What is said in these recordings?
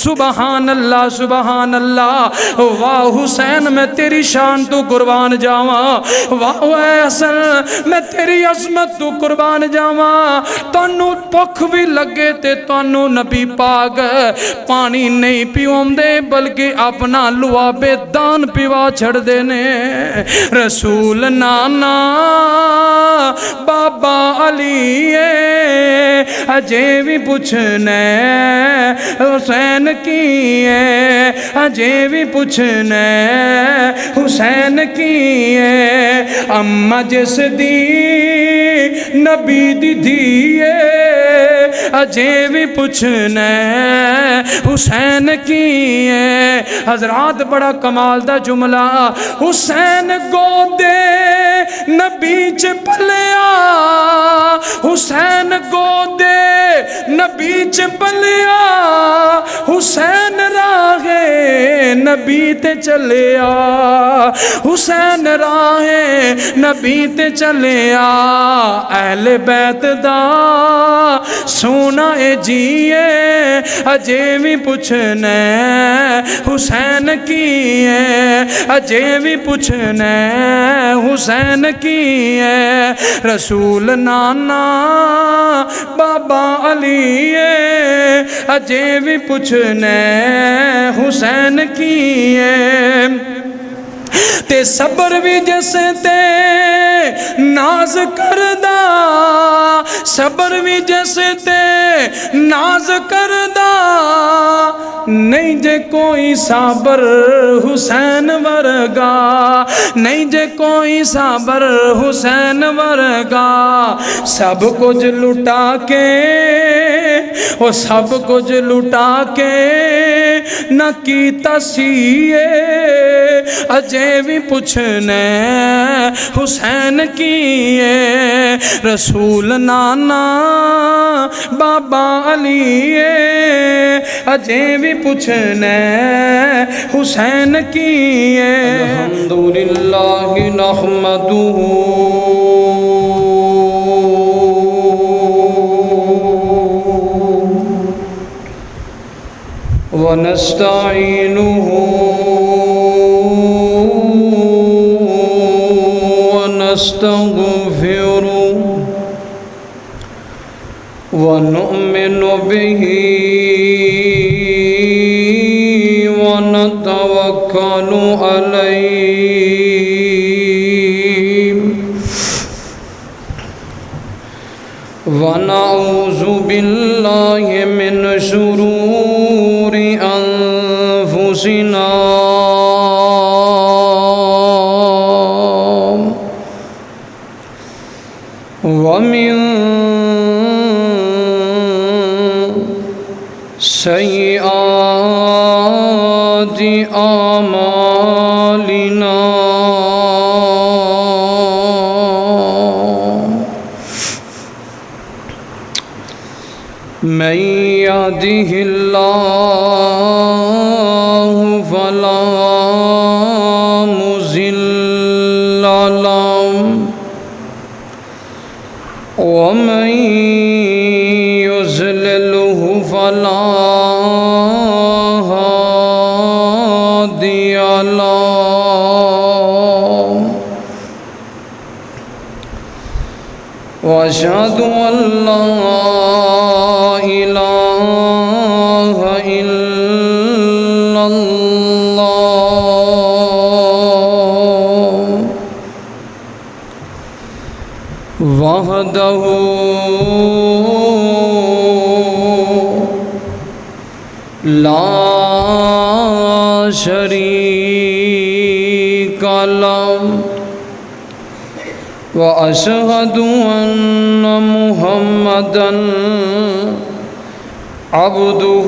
سبحان اللہ سبحان اللہ، واہ حسین میں تیری شان تو قربان جاواں، واہ اے حسن میں تیری عظمت تو قربان جاواں۔ تانوں بھوک بھی لگے تے تانوں نبی پاک پانی نہیں پیوندے بلکہ اپنا لوابے دان پیوا چھڑ دینے۔ رسول نانا بابا علی اجے بھی پوچھنے حسین کی ہے، اجے بھی پوچھنے حسین کی ہے۔ اما جس دی نبی دی دھیے اجے بھی پوچھنے حسین کی ہے۔ حضرات بڑا کمال دا جملہ، حسین گودے نبی چ پلیا، حسین گودے نبی چ پلیا، حسین راہے نبی تے چلیا، حسین راہے نبی تے چلیا۔ اہل بیت دا سونا اے جیے اجے بھی پوچھنے حسین کی ہے، اجے بھی پوچھنے حسین کی ہے۔ رسول نانا بابا علی اجے بھی پوچھنے حسین کی ہے۔ تے صبر بھی جیسے تے ناز کردہ، صبر بھی جیسے تے ناز کردہ، نہیں جے کوئی صابر حسین ورگا، نہیں جے کوئی صابر حسین ورگا۔ سب کچھ لٹا کے وہ سب کچھ لٹا کے نہ کیتا سیے اجے بھی پوچھنے حسین کی ہے۔ رسول نانا بابا علی اجے بھی پوچھنے حسین کی ہے۔ الحمدللہ نحمدہ ونستعینہ ونستغفرہ ونؤمن به ونتوکل علیہ ونعوذ باللہ من شرور انفسنا ومن سیئات اعمالنا من يهده الله فلا مضل له ومن يضلله فلا هادي له وأشهد أن لا إله إلا الله وحده لا شريك له وأشهد أن محمدًا عبده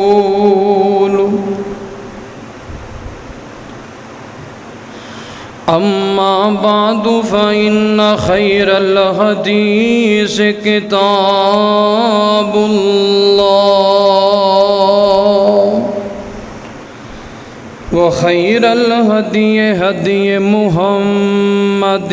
ورسوله أما بعد فإن خير الحديث كتاب الله وخير الهدي هدي محمد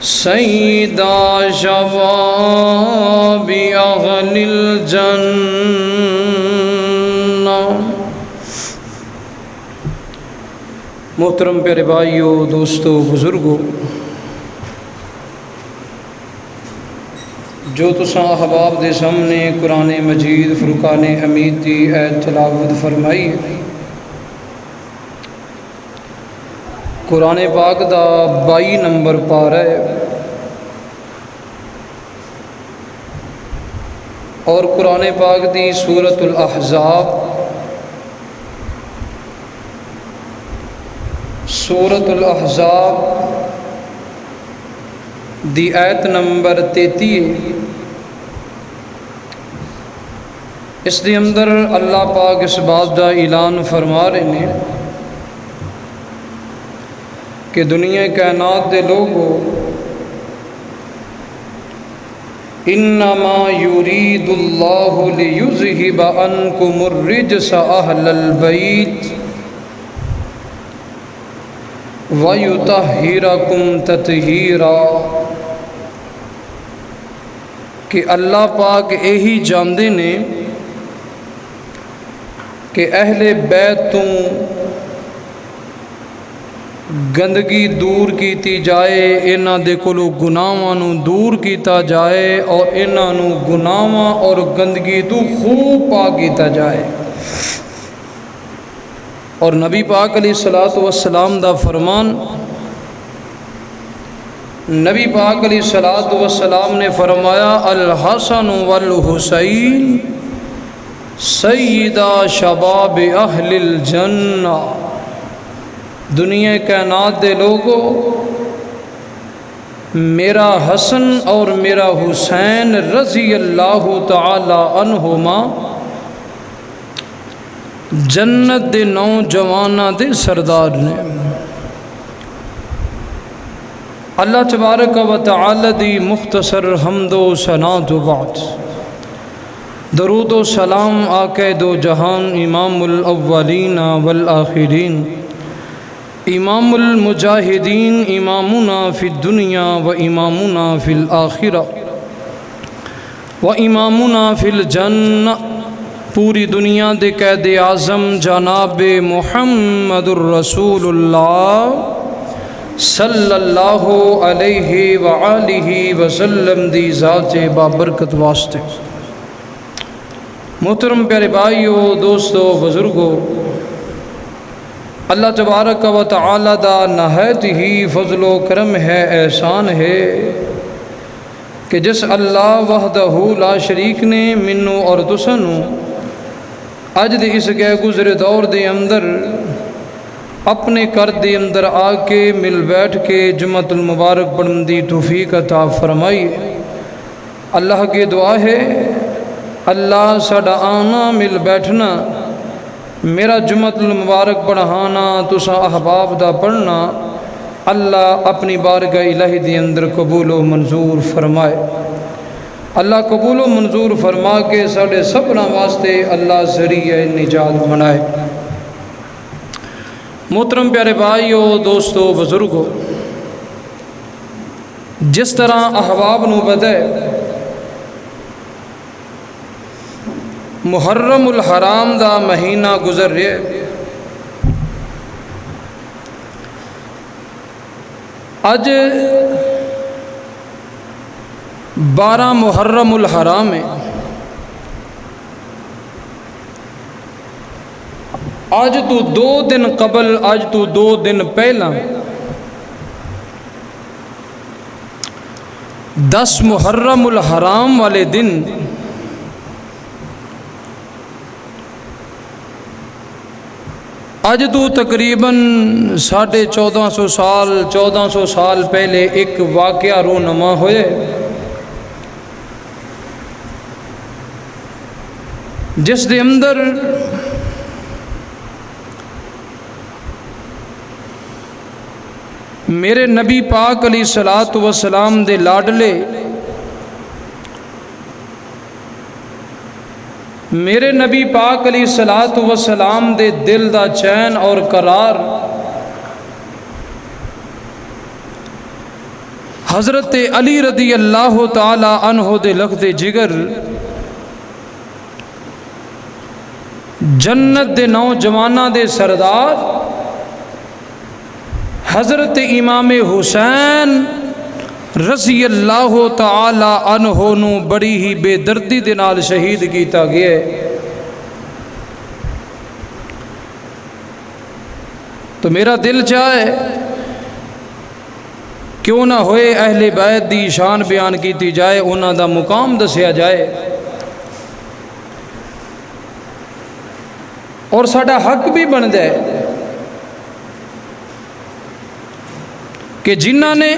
سیدہ شباب اہل الجنہ۔ محترم پیارے بھائیو، دوستو، بزرگو، جو تساں احباب دے سامنے قرآن مجید فرقان حمید دی ایت تلاوت فرمائی ہے، قرآن پاک دا 22 نمبر پارہ ہے، اور قرآن پاک دی سورۃ الاحزاب دی ایت نمبر 33۔ اس دے اندر اللہ پاک اس بات دا اعلان فرما رہے ہیں کہ دنیا کائنات دے لوگو، انما یرید اللہ لیذہب عنکم الرجس اہل البیت وَيُطَهِّرَكُمْ تَطْهِيرًا، کہ اللہ پاک یہی جاندے نے کہ اہل بیت تو گندگی دور کیتی جائے، انہاں دے کولو گناہاں نو دور کیتا جائے، اور انہاں نو گناہاں اور گندگی تو خوب پاک کیتا جائے۔ اور نبی پاک علیہ السلام دا فرمان، نبی پاک علیہ السلام نے فرمایا، الحسن والحسین سیدہ شباب اہل الجنہ۔ دنیا کائنات دے لوگو، میرا حسن اور میرا حسین رضی اللہ تعالی عنہما جنت دے نوجواناں دے سردار نے۔ اللہ تبارک و تعالی دی مختصر حمد و ثنا تو بعد، درود و سلام آقا دو جہان، امام الاولین والآخرین، امام المجاہدین، امامنا فی الدنیا و امامنا فی الآخرہ و امامنا فی الجنہ، پوری دنیا دے قائد اعظم جناب محمد الرسول اللہ صلی اللہ علیہ وآلہ وسلم دی ذات بابرکت واسطے۔ محترم پیارے بھائیو، دوستو، بزرگو، اللہ تبارک و تعالی دا نہایت ہی فضل و کرم ہے، احسان ہے کہ جس اللہ وحدہ لا شریک نے منو اور تسنو اج دے اس گئے گزرے دور دے اندر اپنے کر دے اندر آ کے مل بیٹھ کے جمعۃ المبارک پڑھن دی توفیق عطا فرمائی۔ اللہ کی دعا ہے، اللہ ساڈا آنا مل بیٹھنا، میرا جمعۃ المبارک پڑھانا، تسا احباب دا پڑھنا، اللہ اپنی بارگاہ الہی دی اندر قبول و منظور فرمائے۔ اللہ قبول و منظور فرما کے ساڑھے سبنا واسطے اللہ ذریعہ نجات بنائے۔ محترم پیارے بھائیو، دوستو، بزرگو، جس طرح احباب نو پتہ ہے محرم الحرام دا مہینہ گزر رہے، اج 12 محرم الحرام ہے۔ آج تو 2 دن قبل، آج تو 2 دن پہلا 10 محرم الحرام والے دن اج تو تقریباً 1450 سال پہلے ایک واقعہ رونما ہوئے، جس دے اندر میرے نبی پاک علیہ الصلوۃ والسلام دے لاڈلے، میرے نبی پاک علیہ الصلوۃ والسلام دے دل دا چین اور قرار حضرت علی رضی اللہ تعالی عنہ دے لگتے جگر جنت دے نوجواناں دے سردار حضرت امام حسین رضی اللہ تعالی عنہ نو بڑی ہی بے دردی دے نال شہید کیتا گیا ہے۔ تو میرا دل چاہے کیوں نہ ہوئے اہل بیت دی شان بیان کیتی جائے، انہاں دا مقام دسیا جائے، اور ساڈا حق بھی بن جائے کہ جنہاں نے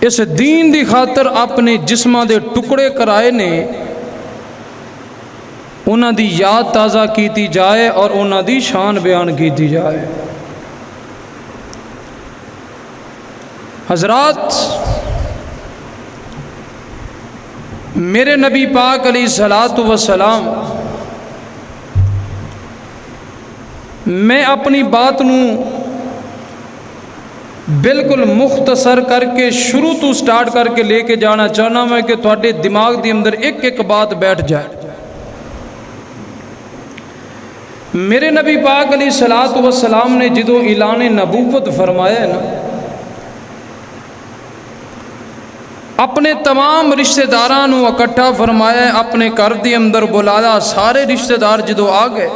اس دین دی خاطر اپنے جسماں دے ٹکڑے کرائے نے، انہاں دی یاد تازہ کیتی جائے اور انہاں دی شان بیان کیتی جائے۔ حضرات، میرے نبی پاک علیہ الصلوۃ والسلام، میں اپنی بات نو بالکل مختصر کر کے شروع تو سٹارٹ کر کے لے کے جانا چاہنا میں کہ تھوڑے دماغ دی اندر ایک ایک بات بیٹھ جائے۔ میرے نبی پاک علیہ الصلوۃ والسلام نے جدو اعلان نبوت فرمایا ہے نا، اپنے تمام رشتہ دارانو اکٹھا فرمایا ہے، اپنے گھر دے اندر بلایا، سارے رشتہ دار جدو آ گئے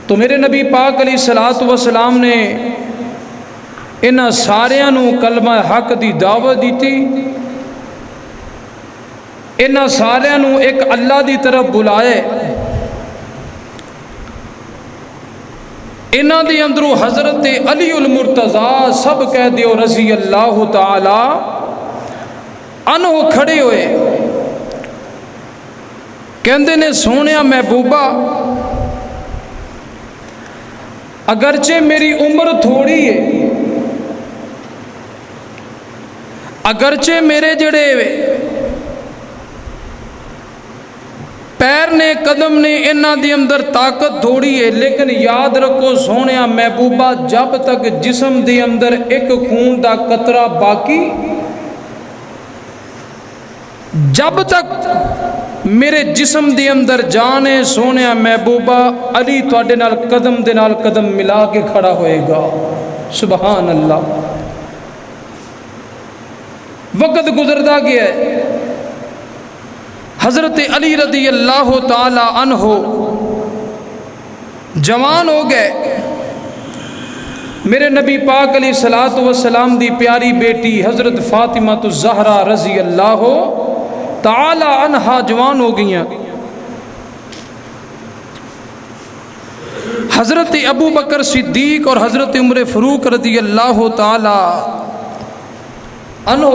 تو میرے نبی پاک علیہ الصلوۃ والسلام نے انہاں ساریاں نو کلمہ حق دی دعوت دیتی، انہاں ساریاں نو ایک اللہ دی طرف بلائے، انہاں دی اندروں حضرت علی المرتضیٰ سب کہہ دیو رضی اللہ تعالی عنہ کھڑے ہوئے، کہندے نے سونیا محبوبہ، اگرچہ میری عمر تھوڑی ہے، اگرچہ میرے جڑے پیر نے قدم نے انہاں دی اندر طاقت تھوڑی ہے، لیکن یاد رکھو سونیا محبوبہ، جب تک جسم دی اندر ایک خون دا قطرہ باقی، جب تک میرے جسم دی اندر جان ہے، سونیا محبوبہ علی تواڈے نال قدم دے نال قدم ملا کے کھڑا ہوئے گا۔ سبحان اللہ۔ وقت گزرتا گیا ہے، حضرت علی رضی اللہ تعالی عنہ جوان ہو گئے۔ میرے نبی پاک علیہ الصلوۃ والسلام دی پیاری بیٹی حضرت فاطمہ الزہرا رضی اللہ تعالی عنہا جوان ہو گئیں۔ حضرت ابو بکر صدیق اور حضرت عمر فاروق رضی اللہ تعالی عنہ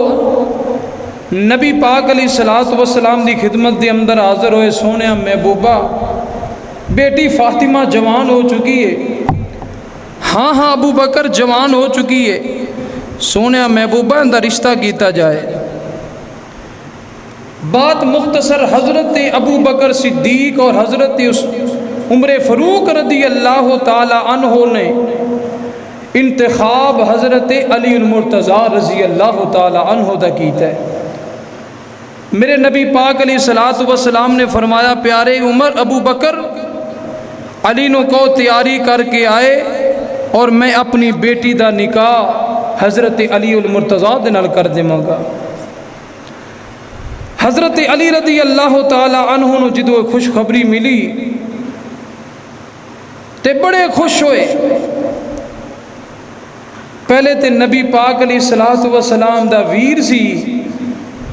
نبی پاک علیہ الصلوۃ والسلام دی خدمت دے اندر حاضر ہوئے، سونیا محبوبہ بیٹی فاطمہ جوان ہو چکی ہے۔ ہاں ابو بکر جوان ہو چکی ہے، سونیا محبوبہ اندر رشتہ کیتا جائے۔ بات مختصر، حضرت ابو بکر صدیق اور حضرت عمر فاروق رضی اللہ تعالی عنہ نے انتخاب حضرت علی المرتضیٰ رضی اللہ تعالی عنہ دا کیتا ہے۔ میرے نبی پاک علیہ الصلوۃ والسلام نے فرمایا، پیارے عمر ابو بکر علی نو کو تیاری کر کے آئے اور میں اپنی بیٹی دا نکاح حضرت علی المرتضیٰ دے نال کر دیواں گا۔ حضرت علی رضی اللہ تعالی عنہ نو جدو خوشخبری ملی تے بڑے خوش ہوئے۔ پہلے تے نبی پاک علیہ الصلوۃ والسلام دا ویر سی،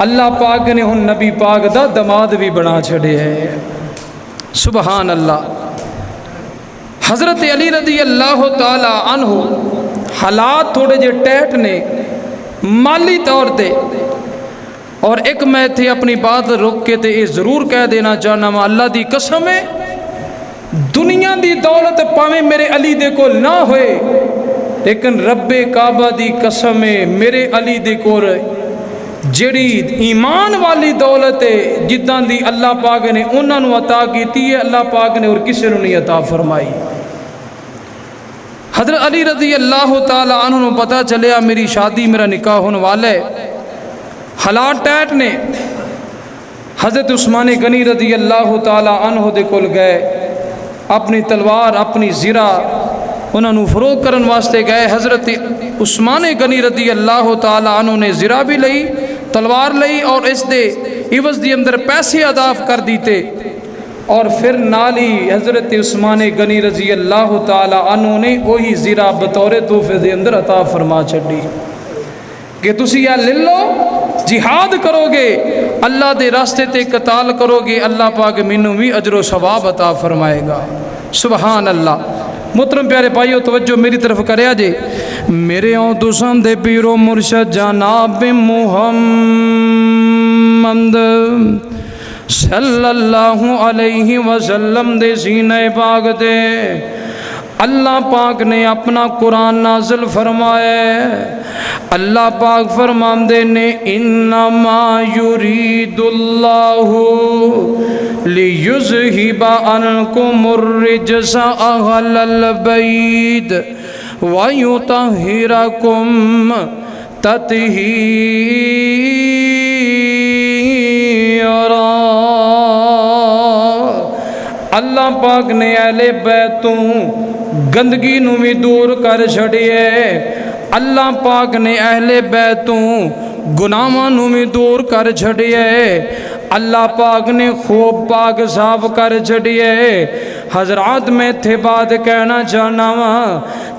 اللہ پاک نے ہن نبی پاک دا دماد بھی بنا چھڑے ہے۔ سبحان اللہ۔ حضرت علی رضی اللہ تعالی عنہ حالات تھوڑے جے ٹیٹ نے مالی طور تے، اور ایک میں تھے اپنی بات رک کے تے ضرور کہہ دینا چاہنا، میں اللہ دی قسم ہے، دنیا دی دولت پاویں میرے علی دے کو نہ ہوئے، لیکن رب کعبہ دی قسم ہے میرے علی دے کو جڑی ایمان والی دولت ہے جداں دی اللہ پاک نے انہاں نو عطا کیتی ہے، اللہ پاک نے اور کسی نو نہیں عطا فرمائی۔ حضرت علی رضی اللہ تعالی عنہ نے پتہ چلیا میری شادی میرا نکاح ہونے والا ہے، حالات ٹیٹ نے۔ حضرت عثمان غنی رضی اللہ تعالی عنہ دے کول گئے، اپنی تلوار اپنی زرہ انہوں نے فروغ کرن واسطے گئے۔ حضرت عثمان غنی رضی اللہ تعالی عنہ نے زرہ بھی لئی، تلوار لئی، اور اس دے عوض دی اندر پیسے ادا کر دیتے، اور پھر نالی حضرت عثمان غنی رضی اللہ تعالی عنہ نے وہی زرہ بطور تحفے دے اندر عطا فرما چھڈی کہ تسی یا لے لو، جہاد کرو گے، اللہ دے راستے تے قتال کرو گے، اللہ پاک مینوں بھی اجر و ثواب عطا فرمائے گا۔ سبحان اللہ۔ محترم پیارے بھائیو توجہ میری طرف کریا جے، میرے اون تساں دے پیرو مرشد جناب محمد صلی اللہ علیہ وسلم دے سینہ پاک دے اللہ پاک نے اپنا قرآن نازل فرمایا۔ اللہ پاک فرماندے نے انما یرید اللہ لیذہب عنکم الرجس اہل البیت ویطہرکم تطہیرا۔ اللہ پاک نے اہل بیت تو گندگی نو بھی دور کر چھڑیے، اللہ پاک نے اہل بیت تو گناہاں نو بھی دور کر چھڑیے، اللہ پاک نے خوب پاک صاف کر چھڑیے۔ حضرات میں تھے بات کہنا چاہنا ہاں،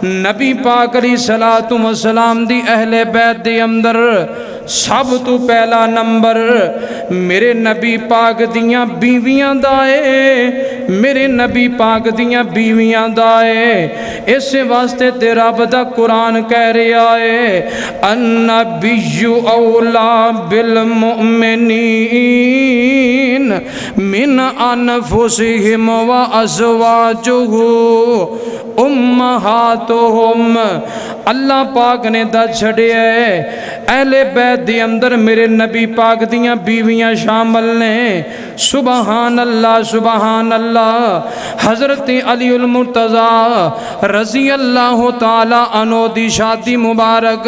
نبی پاک علیہ الصلوۃ والسلام دی اہل بیت دی اندر سب تو پہلا نمبر میرے نبی پاک دیاں بیویاں دائے، میرے نبی پاک دیاں بیویاں دائے۔ اس واسطے تیرا بدا قرآن کہہ رہا ہے النبی اولا بالمؤمنین من انفسہم وازواجہ امہاتہم۔ اللہ پاک نے دا چھڑے ہے اہل بیت دی اندر میرے نبی پاک دیاں بیویاں شامل نے۔ سبحان اللہ سبحان اللہ۔ حضرت علی المرتضی رضی اللہ تعالی عنہ دی شادی مبارک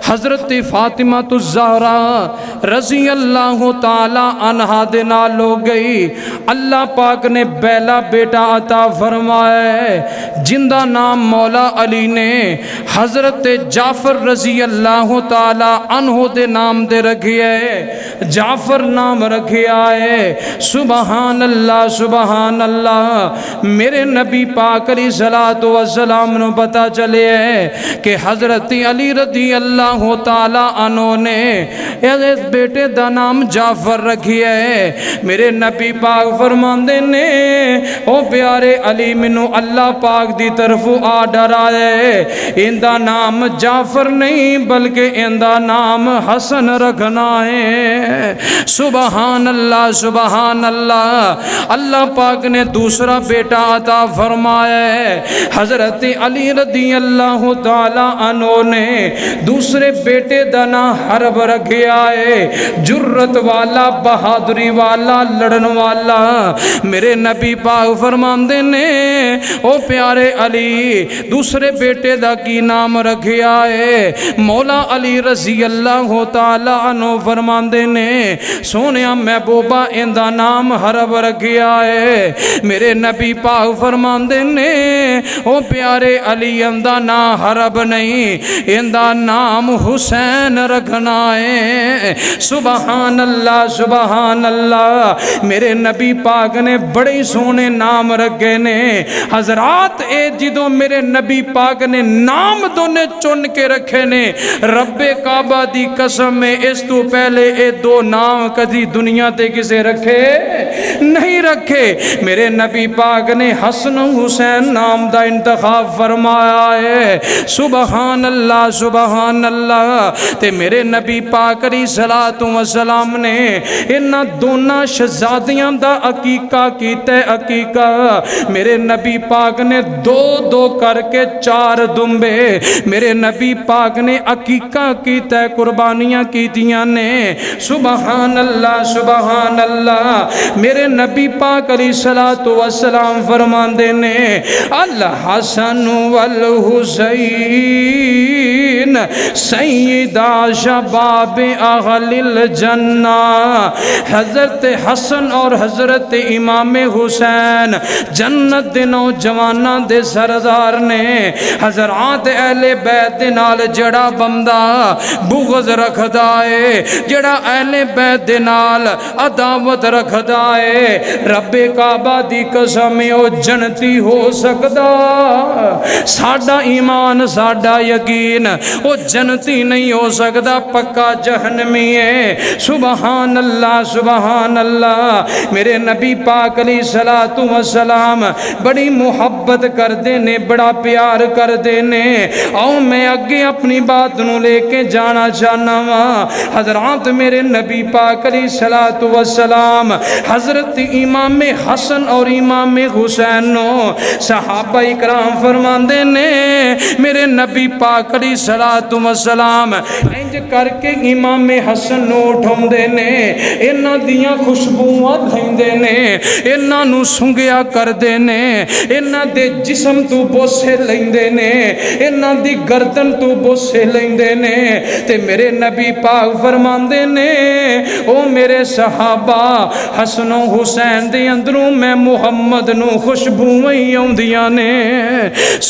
حضرت فاطمہ الزہرا رضی اللہ تعالی عنہا دے نال ہو گئی۔ اللہ پاک نے بیلا بیٹا عطا فرمائے جن دا نام مولا علی نے حضرت جعفر رضی اللہ تعالی عنہ دے نام دے رکھیا ہے، جعفر نام رکھیا ہے۔ سبحان اللہ سبحان اللہ۔ میرے نبی پاک علیہ الصلوۃ والسلام نے پتہ چلے ہے کہ حضرت علی رضی اللہ تعالی عنہ نے اس بیٹے دا نام جعفر رکھیا ہے۔ میرے نبی پاک فرماندے نے او پیارے علی مینوں اللہ پاک دی طرف آرڈر آیا ہے، ان دا نام جعفر نہیں بلکہ ان دا نام حسن رکھنا ہے۔ سبحان اللہ سبحان اللہ۔ اللہ پاک نے دوسرا بیٹا عطا فرمایا ہے، حضرت علی رضی اللہ تعالی عنہ نے دوسرے بیٹے دا نام حرب رکھیا ہے، جرت والا بہادری والا لڑن والا۔ میرے نبی پاک فرماندے نے او پیارے علی دوسرے بیٹے دا کی نام رکھیا ہے؟ مولا علی رضی اللہ تعالی عنہ فرماندے نے سونیا محبوبہ ان دا نام حرب رکھیا ہے۔ میرے نبی پاک فرماندے نے او پیارے علی ان دا نام حرب نہیں، ان دا نام حسین رکھنا ہے۔ سبحان اللہ سبحان اللہ۔ میرے نبی پاک نے بڑے سونے نام رکھے نے۔ حضرات اے جدوں میرے نبی پاک نے نام دونے چن کے رکھے نے، رب کعبہ دی قسم میں اس تو پہلے اے دو نام کدی دنیا تے کسے رکھے نہیں رکھے۔ میرے نبی پاک نے حسن حسین نام دا انتخاب فرمایا ہے۔ سبحان اللہ سبحان اللہ۔ تے میرے نبی پاک علیہ الصلوۃ والسلام نے انہاں دونوں شہزادیاں دا عقیقہ کیتا ہے۔ عقیقہ میرے نبی پاک نے دو دو کر کے 4 دمبے میرے نبی پاک نے عقیقہ کیتا ہے، قربانیاں کیتیاں نے۔ سبحان اللہ سبحان اللہ۔ میرے نبی پاک علیہ الصلوۃ والسلام فرماندے نے الحسن والحسین سیدا شباب اہل الجنہ۔ حضرت حسن اور حضرت امام حسین جنت دے نوجواناں دے سردار نے۔ حضرات اہل بیت دے نال جڑا بندہ بغض رکھدا ہے، جڑا اہل بیت دے نال عداوت رکھدا ہے، رب کعبہ دی قسم او جنتی ہو سکدا؟ ساڈا ایمان ساڈا یقین او جنتی نہیں ہو سکدا، پکا جہنمی ہے۔ سبحان اللہ سبحان اللہ۔ میرے نبی پاک علیہ الصلوۃ والسلام بڑی محبت کردے نے، بڑا پیار کردے نے۔ آؤ میں اگے اپنی بات نو لے کے جانا چاہنا وا۔ حضرات میرے نبی پاک علیہ الصلوۃ والسلام حضرت امام حسن اور امام حسین نو صحابہ اکرام فرماندے نے میرے نبی پاک علیہ الصلوۃ والسلام انج کر کے امام حسن نو اٹھاندے نے، انہاں دیاں خوشبوواں لیندے نے، انہاں نو سنگیا کردے نے، انہاں دے جسم تو بوسے لیندے نے، انہاں دی گردن تو بوسے لیندے نے، تے میرے نبی پاک فرماندے نے او میرے صحابہ حسن و حسین دے اندروں میں محمد نو خوشبوواں آوندیاں نے۔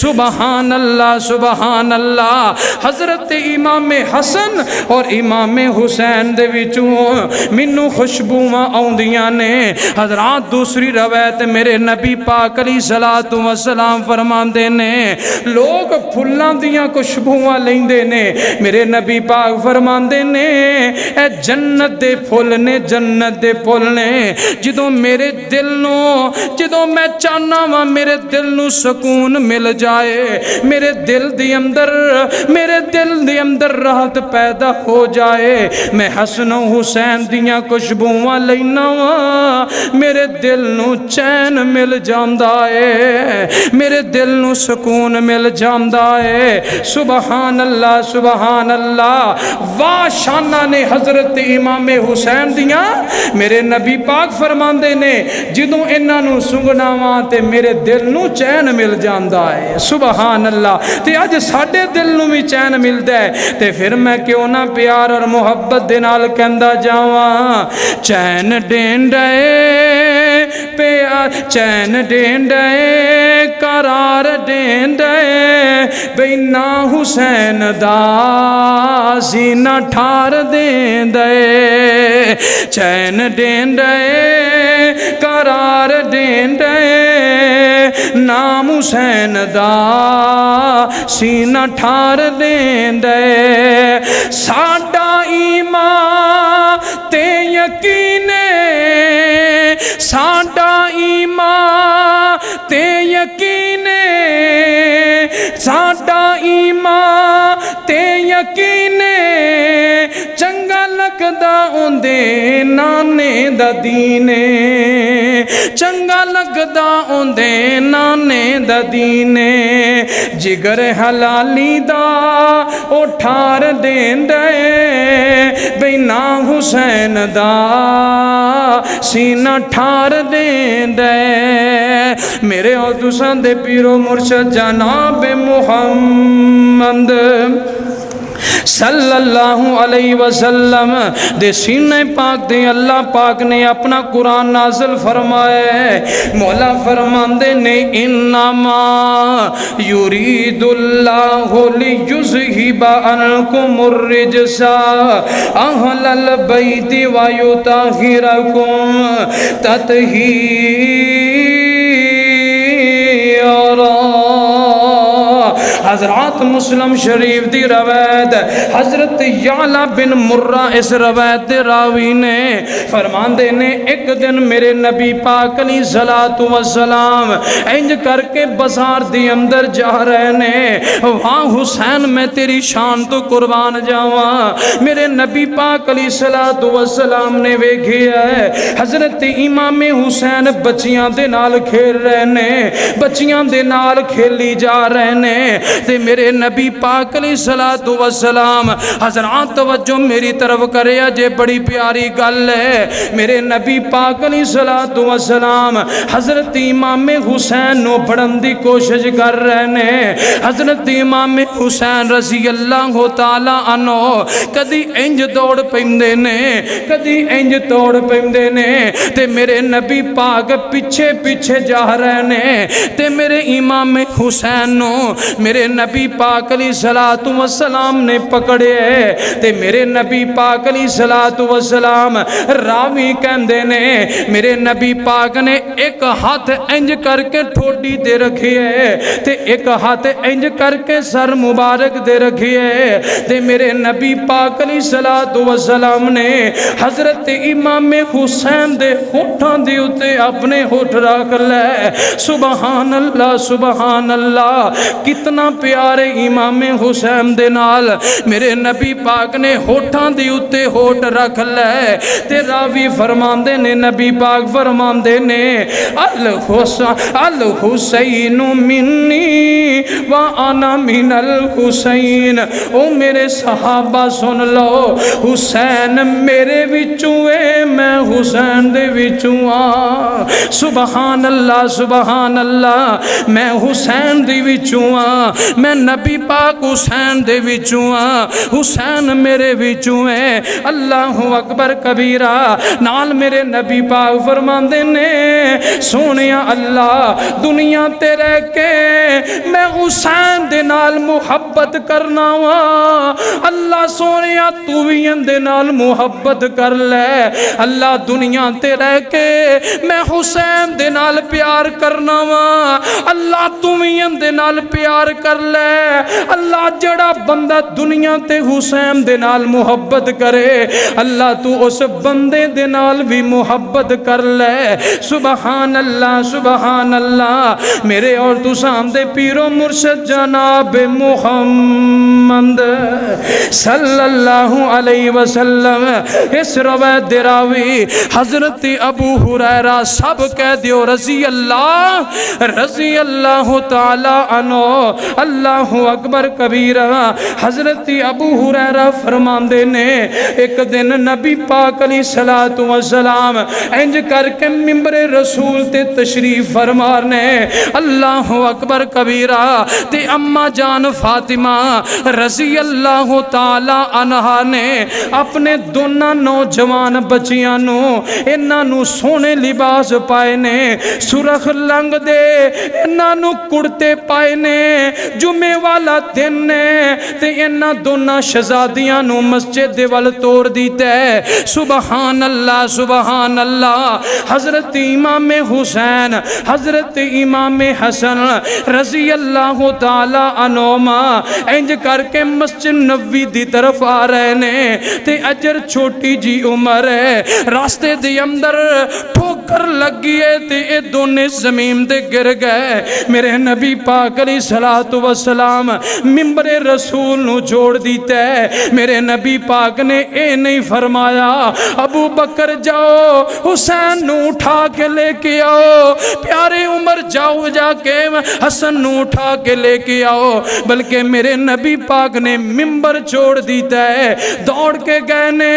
سبحان اللہ سبحان اللہ۔ حضرت امام حسن اور امام حسین دے وچوں مینوں خوشبوواں آوندیاں نے۔ حضرات دوسری روایت میرے نبی پاک علیہ الصلوۃ والسلام فرماندے نے لوگ پھلاں دیاں خوشبوواں لیندے نے، میرے نبی پاک فرماندے نے اے جنت دے پھل نے، جنت دے پھل نے۔ جدوں میرے دل نو جدوں میں چاہنا وا میرے دل نو سکون مل جائے، میرے دل دی اندر راحت پیدا ہو جائے، میں حسن و حسین دیاں خوشبوواں لینا وا، میرے دل نو چین مل جاندا ہے، میرے دل نو سکون مل جاندا ہے۔ سبحان اللہ سبحان اللہ۔ واہ شانہ نے حضرت امام حسین دیاں، میرے نبی پاک فرماندے نے جدوں انہاں نو سنگنا وا تے میرے دل نو چین مل جاندا ہے۔ سبحان اللہ۔ تے اج ساڈے دل نو بھی چین ملدا ہے، تے پھر میں کیوں نہ پیار اور محبت دے نال کہندا جاواں چین ڈینڈے پیار، چین ڈینڈے قرار ڈینڈے بینا حسین دا سینہ ٹھار دیندے، چین ڈینڈے قرار ڈینڈے نام حسین دا سینہ ٹھار دیندے۔ ساڈا ایمان تے یقین، ساڈا ایمان تے یقین، ساڈا ایمان تے یقین چنگا لگدا اوندے نانے دا دین، چنگا لگدا اوندے نانے دا دین، جگر حلالی دا او ٹھار دیندے بینا حسین دا سینہ ٹھار دیندے۔ میرے اور تساں دے پیرو مرشد جناب محمد صلی اللہ علیہ وسلم دے سینے پاک دے اللہ پاک نے اپنا قرآن نازل فرمائے۔ مولا فرماندے نے انما یرید اللہ لیذہب عنکم الرجس اہل البیت ویطہرکم تطہیرا۔ حضرات مسلم شریف دی روایت حضرت یعلا بن مرہ اس روایت دے راوی نے فرماندے نے ایک دن میرے نبی پاک علیہ الصلوۃ والسلام انج کر کے بازار دی اندر جا رہے نے، وہاں حسین میں تیری شان تو قربان جاواں، میرے نبی پاک علیہ الصلوۃ والسلام نے ویکھیا ہے حضرت امام حسین بچیاں دے نال کھیل رہے نے، بچیاں دے نال کھیلی جا رہے نے، تے میرے نبی پاک علیہ الصلوۃ والسلام حضرات توجہ میری طرف کرے جے بڑی پیاری گل ہے میرے نبی پاک علیہ الصلوۃ والسلام حضرت امام حسین نو پڑھن دی کوشش کر رہے نے حضرت امام حسین رضی اللہ تعالی عنہ کدی انج دوڑ پیندے نے کدی انج توڑ پیندے نے تے میرے نبی پاک پیچھے پیچھے جا رہے نے تے میرے امام حسین نو میرے نبی پاک علیہ الصلوۃ والسلام نے پکڑے تے میرے نبی پاک علیہ الصلوۃ والسلام راوی کہندے نے میرے نبی پاک نے ایک ہاتھ انج کر کے ٹھوڈی دے رکھی ہے تے ایک ہاتھ انج کر کے سر مبارک دے رکھی ہے تے میرے نبی پاک علیہ الصلوۃ والسلام نے حضرت امام حسین دے ہونٹاں دے اوتے اپنے ہونٹ رکھ لے سبحان اللہ کتنا پیارے امام حسین دے نال میرے نبی پاک نے ہونٹاں دے اوتے ہونٹ رکھ لے تے راوی فرماندے نے نبی پاک فرماندے نے الحسین منی وانا من الحسین او میرے صحابہ سن لو حسین میرے وچوں اے میں حسین دے وچوں آ سبحان اللہ میں حسین دے وچوں آ میں نبی پاک حسین دے وچوں آ حسین میرے وچوں اے اللہ اکبر کبیرہ نال میرے نبی پاک فرماندے نے سونیا اللہ دنیا تے رہ کے میں حسین دے نال محبت کرنا وا اللہ سونیا تو بھی اندے نال محبت کر لے اللہ دنیا تے رہ کے میں حسین دے نال پیار کرنا وا اللہ تو بھی اندے نال پیار کر لے اللہ جڑا بندہ دنیا تے حسین دے نال محبت کرے اللہ تو اس بندے دے نال بھی محبت کر لے سبحان اللہ میرے اور تو سامنے پیر و مرشد جناب محمد صلی اللہ علیہ وسلم اس روایت دراوی حضرت ابو ہریرہ سب کہہ دیو رضی اللہ تعالی عنہ اللہ اکبر کبیرہ حضرت ابو ہریرہ فرماندے نے ایک دن نبی پاک علیہ الصلوۃ والسلام انج کر کے منبر رسول تے تشریف فرمانے اللہ اکبر کبیرہ تے اما جان فاطمہ رضی اللہ تعالی عنہا نے اپنے دونوں نوجوان بچیاں نو انہاں نو سونے لباس پائے نے سرخ لنگ دے انہاں نو کرتے پائے نے جمعے والا دن نے تے انہاں دونوں شہزادیاں نو مسجد دے ول توڑ دیتے سبحان اللہ حضرت امام حسین حضرت امام حسن رضی اللہ تعالی عنہما انج کر کے مسجد نبوی دی طرف آ رہے نے تے اجر چھوٹی جی عمر ہے راستے دے اندر ٹھوکر لگی ہے تے اے دونے زمین تے گر گئے میرے نبی پاک علیہ الصلوۃ والسلام منبر رسول نو جوڑ دیتا ہے میرے نبی پاک نے اے نہیں فرمایا ابو بکر جاؤ حسین نو اٹھا کے لے کے آؤ پیارے عمر جاؤ جا کے حسن نو اٹھا کے لے کے آؤ بلکہ میرے نبی پاک نے منبر چھوڑ دیتا ہے دوڑ کے گئے نے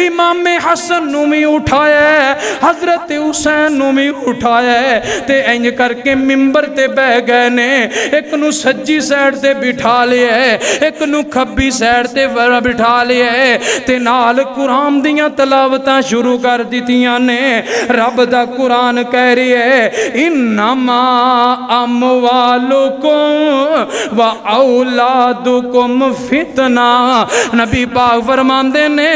امام حسن نو بھی اٹھایا ہے حضرت حسین نو بھی اٹھایا ہے تے انج کر کے منبر تے بہ گئے نے ایک نو سجی سائڈ تے بٹھا لیا ہے ایک نو کھبی سائڈ تے بٹھا لیا ہے تے نال قرآن دیاں تلاوتاں شروع کر دیتیاں نے رب دا قرآن کہہ رہی ہے انما اموالکم و اولادکم فتنہ نبی پاک فرماندے نے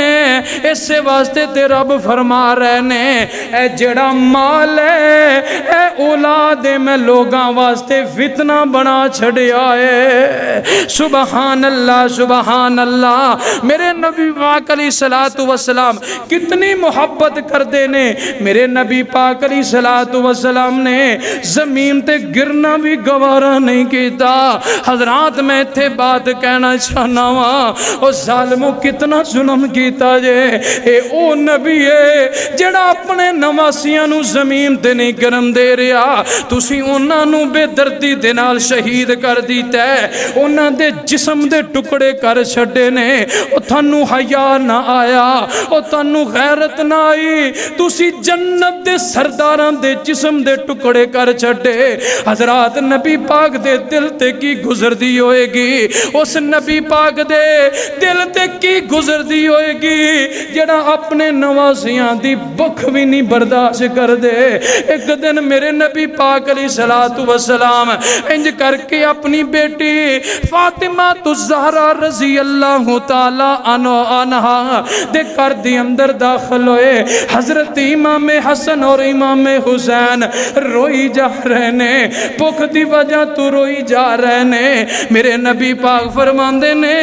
اس واسطے تے رب فرما رہے نے اے جڑا مال ہے اے اولاد میں لوگاں واسطے فتنہ بنا چھڑیا ہے سبحان اللہ میرے نبی پاک علیہ الصلوۃ والسلام کتنی محبت کر دینے میرے نبی پاک علیہ الصلوۃ والسلام نے زمین تے گرنا بھی گوارا نہیں کیتا حضرات میں تھے بات کہنا چاہنا وا او ظالموں کتنا ظلم کیتا جے اے او نبی ہے جڑا اپنے نواسیاں نو زمین تے نہیں گرم دے رہا تسی انہاں نو بے دردی دے نال شہید کر کر دیتا ہے انہاں دے جسم دے ٹکڑے کر چھڑے نے او تھانو حیا نہ آیا او تھانو غیرت نہ آئی تسی جنت دے سرداراں دے جسم دے ٹکڑے کر چھڑے حضرات نبی پاک دے دل تے کی گزر دی ہوئے گی اس نبی پاک دے دل تے کی گزر دی ہوئے گی جڑا اپنے نوازیاں دی بکھ بھی نہیں برداشت کر دے ایک دن میرے نبی پاک علیہ السلام انج کر کے اپنی بیٹی فاطمہ الزہرا رضی اللہ تعالی عنہا دے کر دی اندر داخل ہوئے حضرت امام حسن اور امام حسین روئی جا رہے نے بکھ دی وجہ تو روئی جا رہے نے میرے نبی پاک فرماندے نے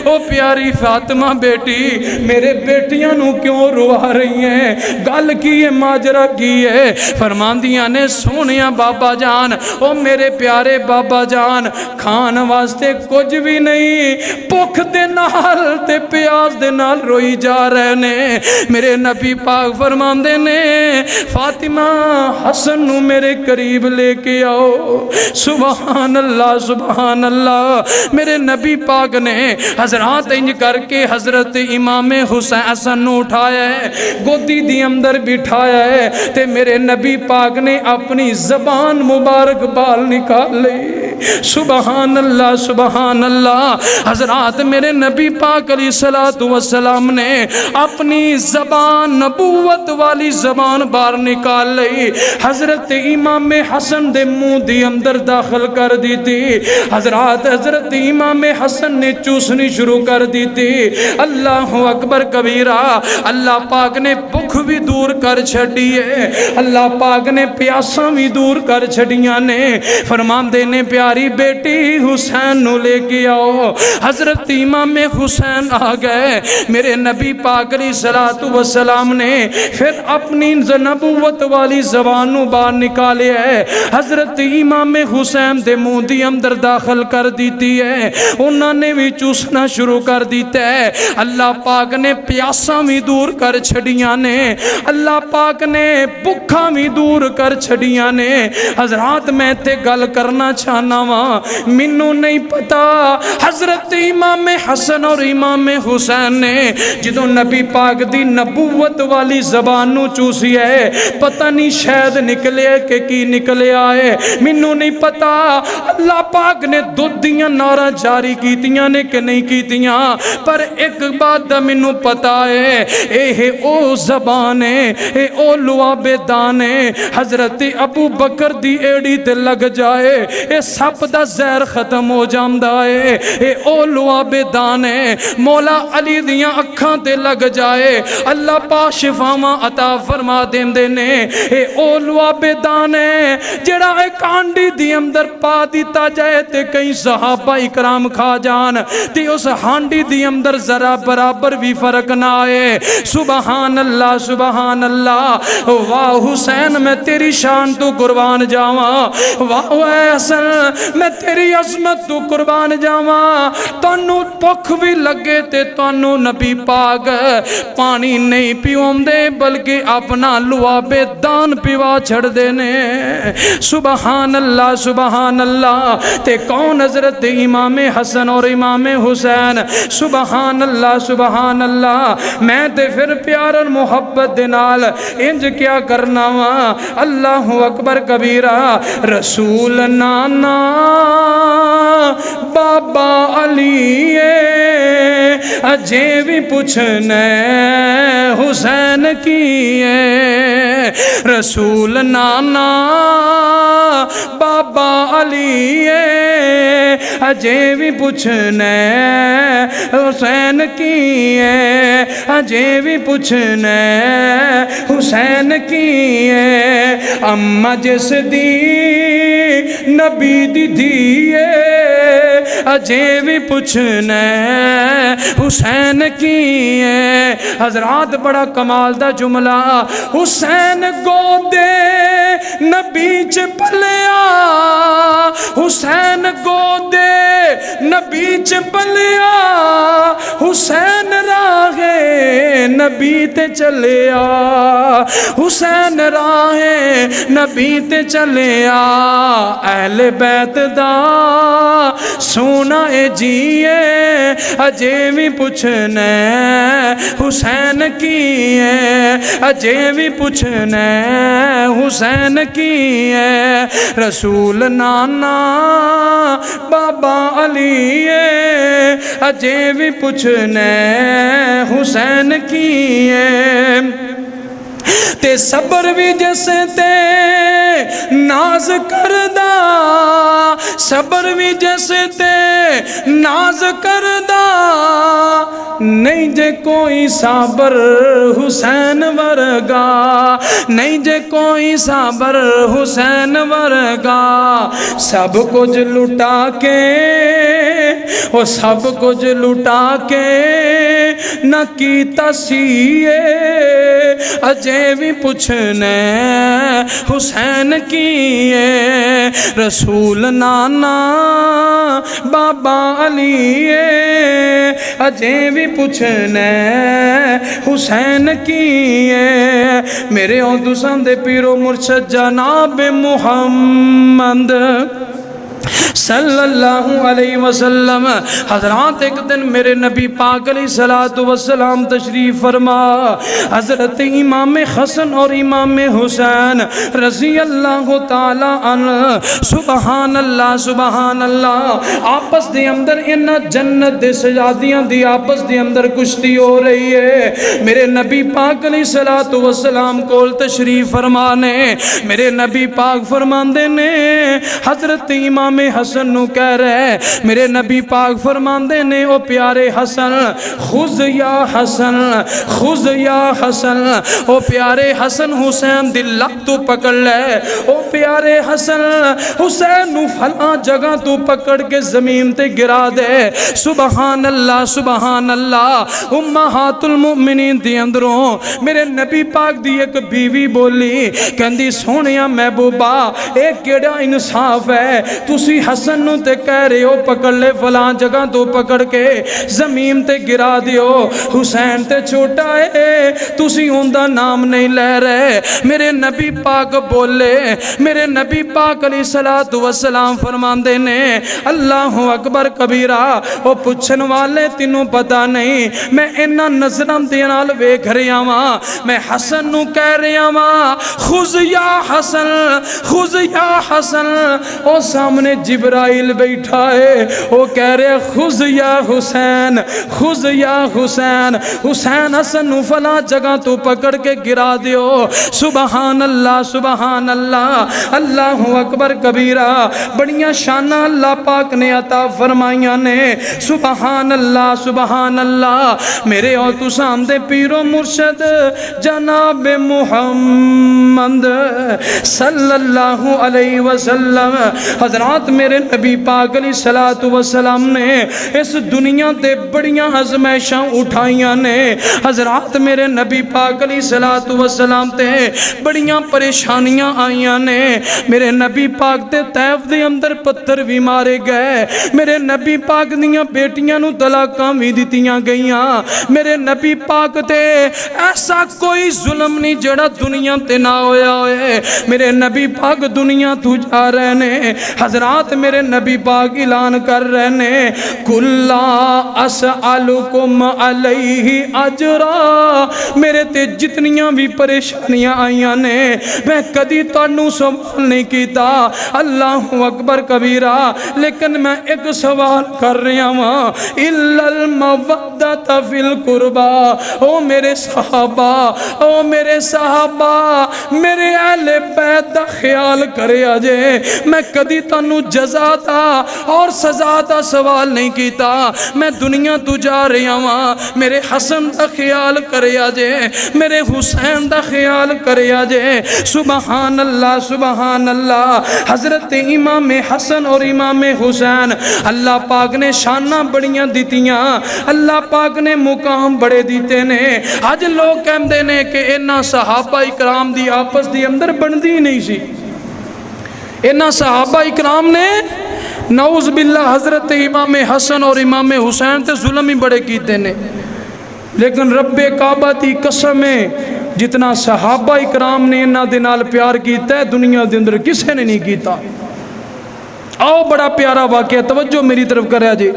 او پیاری فاطمہ بیٹی میرے بیٹیاں نو کیوں روا رہی ہیں گل کی ہے ماجرا کی ہے فرماندیاں نے سونیاں بابا جان او میرے پیارے بابا جان کھان واسطے کچھ بھی نہیں بھوک دے نال تے پیاس دے نال روئی جا رہے نے میرے نبی پاک فرماندے نے فاطمہ حسن نو میرے قریب لے کے آؤ سبحان اللہ سبحان اللہ میرے نبی پاک نے حضرات انج کر کے حضرت امام حسن نو اٹھایا ہے گودی دی اندر بٹھایا ہے تے میرے نبی پاک نے اپنی زبان مبارک بال نکال لی سبحان اللہ سبحان اللہ حضرات میرے نبی پاک علیہ السلام نے اپنی زبان نبوت والی زبان بار نکال لی حضرت امام حسن دے منہ دی اندر داخل کر دی تھی حضرات حضرت امام حسن نے چوسنی شروع کر دی تھی اللہ اکبر کبیرہ اللہ پاک نے بھوک بھی دور کر چھڑی ہے اللہ پاک نے پیاساں بھی دور کر چھڑیاں نے فرمان دینے پیاری بیٹی حسین نو لے کے آؤ حضرت امام حسین آ گئے میرے نبی پاک علیہ السلام نے پھر اپنی نبوت والی زبان نو باہر نکالے ہے حضرت امام حسین دے منہ دی اندر داخل کر دیتی ہے انہوں نے بھی چوسنا شروع کر دیتا ہے اللہ پاک نے پیاساں بھی دور کر چھڑیاں نے اللہ پاک نے بھکھا بھی دور کر چھڑیاں نے حضرات میں تے گل کرنا چاہنا وا منو نہیں پتا حضرت امام حسن اور امام حسین نے جدو نبی پاک دی نبوت والی زبان نو چوسی ہے پتہ نہیں شاید نکلے کہ کی نکلے آئے منو نہیں پتا اللہ پاک نے دودھ دیاں نارا جاری کیتیاں نے کہ نہیں کیتیاں پر ایک بات دا منو پتا ہے اے او زبان ہے اے او لواب دان ہے حضرت ابو بکر دی ایڑی تے لگ جائے اے سپ دا زہر ختم ہو جاندہ ہے اے او لواب دان ہے مولا علی دیاں اکھاں تے لگ جائے اللہ پاک شفاواں عطا فرما دیندے نے اے او لواب دان ہے جڑا ایک آنڈی دی اندر پا دیتا جائے تے کئی صحابہ اکرام کھا جان تے اس ہانڈی دی اندر ذرا برابر بھی فرق نہ آئے سبحان اللہ سبحان اللہ واہ حسین میں تیری شان تو قربان جاواں واہ حسن میں تیری عظمت تو قربان جاواں تانو بھوک بھی لگے تے تانو نبی پاک پانی نہیں پیوم دے بلکہ اپنا لواب دان پیوا چھڑ دینے سبحان اللہ سبحان اللہ تے کون حضرت امام حسن اور امام حسین سبحان اللہ سبحان اللہ میں تے پھر پیار اور محبت دنال انج کیا کرنا وا اللہ اکبر کبیرہ رسول نانا بابا علی اجے بھی پوچھنے حسین کی ہے رسول نانا بابا علی اجے بھی پوچھنے حسین کی ہے اجے بھی پوچھنے حسین کی ہے اما جس دی نبی دی دیئے اجے بھی پوچھنے حسین کی ہے حضرات بڑا کمال دا جملہ حسین گودے نبی چ پلیا حسین گودے نبی چ پلیا حسین راغے نبی تے چلیا حسین راہ نبی تے چلیا اہل بیت دا سونا اے جیے اجے بھی پوچھنا حسین کی ہے اجے بھی پوچھنا حسین کی ہے رسول نانا بابا علی ہے اجے بھی پوچھنا حسین کی ہے تے صبر بھی جیسے تے ناز کردہ صبر بھی جیسے تے ناز کردہ نہیں جے کوئی صابر حسین ورگا نہیں جے کوئی صابر حسین ورگا سب کچھ لٹا کے وہ سب کچھ لٹا کے نہ کیتا سیے اجے بھی پوچھنے حسین کی ہے رسول نانا بابا علی ہے اجے بھی پوچھنے حسین کی ہے میرے اور دوسرے دے پیرو مرشد جناب محمد صلی اللہ علیہ وسلم حضرات ایک دن میرے نبی پاک علیہ السلام تشریف فرما حضرت امام حسن اور امام حسین رضی اللہ تعالی عنہ سبحان اللہ آپس دے اندر انہا جنت دے سجادیاں دی آپس دے اندر کشتی ہو رہی ہے میرے نبی پاک علیہ السلام کول تشریف فرمانے میرے نبی پاک فرماندے نے حضرت امام حسن نو کہہ رہے میرے نبی پاک فرماندے نے او پیارے حسن خذ یا حسن خذ یا حسن او پیارے حسن حسین دل لگ تو پکڑ لے او پیارے حسن حسین نو فلاں جگہ تو پکڑ کے زمین تے گرا دے سبحان اللہ امہات المؤمنین دی اندروں میرے نبی پاک دی ایک بیوی بولی کہندی سونیا محبوبہ ایک کیڑا انصاف ہے تسی حسن نو تے کہہ رہے ہو پکڑ لے فلاں جگہ تو پکڑ کے زمین تے گرا دیو حسین تے چھوٹا ہے تسی اندہ نام نہیں لے رہے میرے نبی پاک بولے میرے نبی پاک علیہ السلام فرماندے نے اللہ اکبر کبیرہ وہ پوچھن والے تینوں پتہ نہیں میں انہا نظرم دینال ویکھ رہا ہاں میں حسن نو کہہ رہا ہاں خذ یا حسن خذ یا حسن او سامنے جبرائیل بیٹھا ہے وہ کہہ رہے خذ یا حسین خذ یا حسین حسین حسن نو فلاں جگہ تو پکڑ کے گرا دیو سبحان اللہ اللہ اکبر کبیرہ بڑیاں شانہ اللہ پاک نے عطا فرمائیاں نے سبحان اللہ میرے اور تو سامدے پیر و مرشد جناب محمد صلی اللہ علیہ وسلم حضرات میرے نبی پاک علیہ السلام نے اس دنیا تے بڑیاں ازمائشاں اٹھائیاں نے حضرات میرے نبی پاک علیہ السلام تے بڑیاں پریشانیاں آئیاں نے میرے نبی پاک تے طیف دے اندر پتھر بھی مارے گئے میرے نبی پاک دیاں بیٹیاں نو طلاقاں بھی دیتیاں گئیاں میرے نبی پاک تے ایسا کوئی ظلم نہیں جڑا دنیا تے نہ ہویا ہوئے میرے نبی پاک دنیا تو جا رہے نے حضرات میرے نبی پاک اعلان کر رہے نے کُلّا اسألکم علیہ اجرا میرے تے جتنیاں بھی پریشانیاں آئیاں نے میں کدی تانوں سوال نہیں کیتا اللہ اکبر کبیرہ لیکن میں ایک سوال کر رہا ہوں الا المودۃ فی القربہ او میرے صحابہ میرے اہل بیت دا خیال کرے آجے میں کدی تانوں جزا دا اور سزا دا سوال نہیں کیتا میں دنیا تو جا رہا ہوں میرے حسن دا خیال کرے آجے میرے حسین دا خیال کرے آجے سبحان اللہ حضرت امام حسن اور امام حسین اللہ پاک نے شانہ بڑیاں دیتیاں اللہ پاک نے مقام بڑے دیتے نے آج لوگ کہندے نے کہ انہا صحابہ اکرام دی آپس دی اندر بندی نہیں سی انہا صحابہ اکرام نے نعوذ باللہ حضرت امام حسن اور امام حسین تے ظلم ہی بڑے کیتے نے لیکن رب کعبہ دی قسم ہے جتنا صحابہ اکرام نے انہاں دے نال پیار کیتا ہے دنیا دے اندر کسے نے نہیں کیتا۔ آؤ بڑا پیارا واقعہ توجہ میری طرف کریا جی۔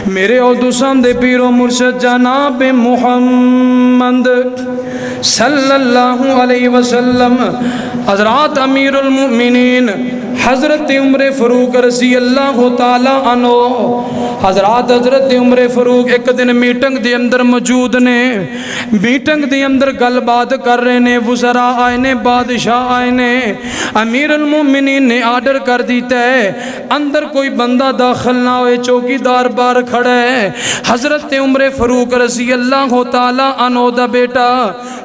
میرے اور دوسران دے پیر و مرشد جناب محمد صلی اللہ علیہ وسلم حضرات امیر المؤمنین حضرت عمر فاروق رضی اللہ تعالی عنہ حضرت عمر فاروق ایک دن میٹنگ دے اندر موجود نے، میٹنگ دے اندر گل بات کر رہے نے، وزراء آئے نے، بادشاہ آئے نے، امیر المؤمنین نے آرڈر کر دیتا ہے اندر کوئی بندہ داخل نہ ہوئے، چوکی دار بار کھڑا ہے۔ حضرت عمر فاروق رضی اللہ تعالی عنہ دا بیٹا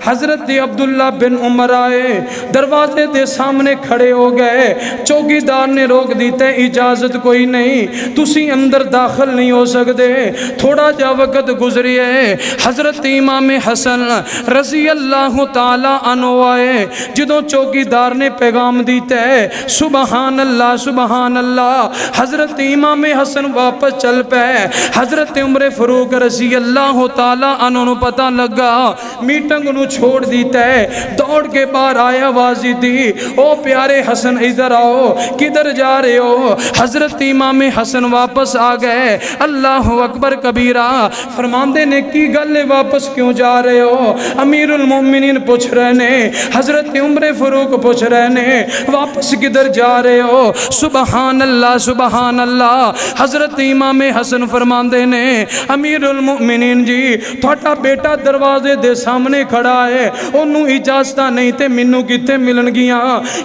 حضرت عبداللہ بن عمر آئے، دروازے دے سامنے کھڑے ہو گئے، چوکی دار نے روک دیتے اجازت کوئی نہیں، تسی اندر داخل نہیں ہو سکتے۔ تھوڑا جا وقت گزری ہے، حضرت امام حسن رضی اللہ تعالی عنہ آئے، جدوں چوکی دار نے پیغام دیتا ہے سبحان اللہ سبحان اللہ، حضرت امام حسن واپس چل پے۔ حضرت عمر فاروق رضی اللہ تعالی عنہ نو پتہ لگا میٹنگ نو چھوڑ دیتا ہے، دوڑ کے باہر آیا آواز دی او پیارے حسن ادھر آؤ، کدھر جا رہے ہو؟ حضرت امام حسن واپس آ گئے، اللہ اکبر کبیرہ، فرماندے نے کی گل واپس کیوں جا رہے ہو؟ امیر المومنین پوچھ رہے نے، حضرت عمر فاروق پوچھ رہے نے واپس کدھر جا رہے ہو؟ سبحان اللہ سبحان اللہ۔ حضرت امام حسن فرماندے نے امیر المؤمنین جی تھوڑا بیٹا دروازے دے سامنے کھڑا ہے، انہوں اجازتہ نہیں تے منو کتے ملن گیاں،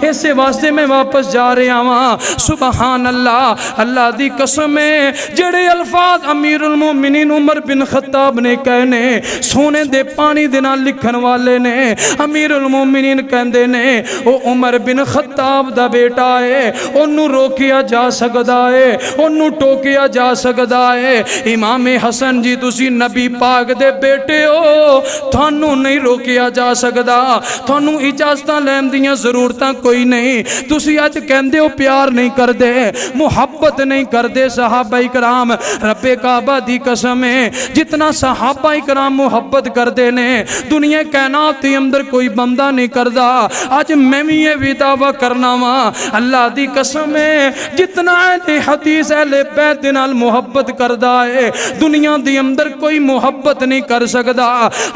ایسے واسطے میں واپس جا رہے آواں۔ سبحان اللہ، اللہ دی قسم ہے جڑے الفاظ امیر المؤمنین عمر بن خطاب نے کہنے سونے دے پانی دے نال لکھن والے نے، امیر المؤمنین کہندے نے او عمر بن خطاب دا بیٹا ہے، انہوں روکیا جا سکدا ہے، انہوں ٹوکیا جا سکدا ہے۔ امام حسن جی تسی نبی پاک دے بیٹے ہو، تھانوں نہیں روکیا جا سکدا، تھانوں اجازتاں لین دیاں ضرورتاں کوئی نہیں، تسی اج کہندے ہو پیار نہیں کر دے، محبت نہیں کر دے۔ صحابہ اکرام رب کعبہ دی قسم ہے جتنا صحابہ اکرام محبت کر دے نے دنیا کائنات دی اندر کوئی بندہ نہیں کردا۔ آج میں بھی یہ دعویٰ کرنا وا اللہ دی قسم ہے جتنا اہل حدیث اہل بیت دے نال محبت کردا ہے دنیا دی اندر کوئی محبت نہیں کر سکدا۔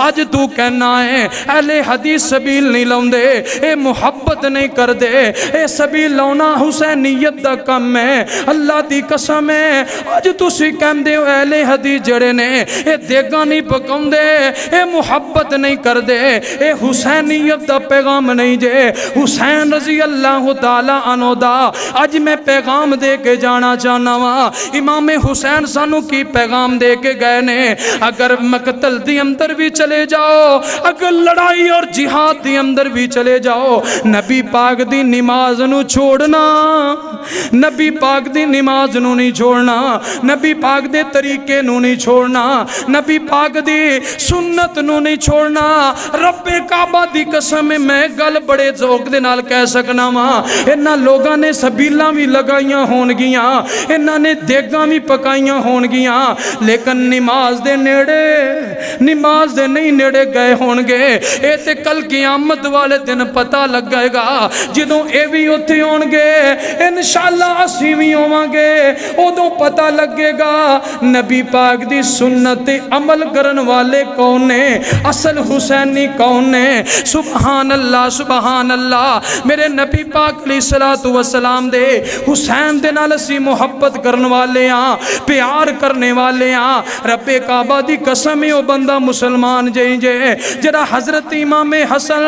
آج تو کہنا ہے اہل حدیث سبیل نہیں لاؤندے، اے محبت نہیں کر دے، اے سبیل لاؤنا حسینیت دا کم ہے۔ اللہ دی قسم ہے آج تسی کہندے ہو اہل حدیث جڑے نے اے دیگاں نہیں پکاؤندے، اے محبت نہیں کر دے، اے حسینیت دا پیغام نہیں جے، حسین رضی اللہ تعالی عنہ دا اج میں پیغام دے کے جانا چاہنا وا۔ امام حسین سانو کی پیغام دے کے گئے نے، اگر مقتل دی اندر بھی چلے جاؤ، اگر لڑائی اور جہاد دی اندر بھی چلے جاؤ، نبی پاک دی نماز نو چھوڑنا، نبی پاک دی نماز نو نہیں چھوڑنا، نبی پاک دے طریقے نو نہیں چھوڑنا، نبی پاک دی سنت نو نہیں چھوڑنا۔ رب کعبہ دی قسم میں گل بڑے ذوق دے نال کہہ سکنا وا، انہاں لوگاں نے سبیلاں بھی لگائیاں ہون گیاں، انہاں نے دیگاں بھی پکائیاں ہون گیاں، لیکن نماز دے نیڑے، نماز دے نہیں نیڑے گئے ہون گے۔ اے تے کل قیامت والے دن پتہ لگ گئے گا جدوں اے بھی اوتھے ہون گے انشاءاللہ اسی بھی ہوواں گے، ادوں پتہ لگے گا نبی پاک دی سنت عمل کرن والے کون نے، اصل حسینی کون نے۔ سبحان اللہ سبحان اللہ۔ میرے نبی پاک علیہ الصلوۃ والسلام دے حسین دے نال اسی محبت کرن والے ہاں، پیار کرنے والے ہاں۔ رب کعبہ دی قسم او بندہ مسلمان جے جڑا حضرت امام حسن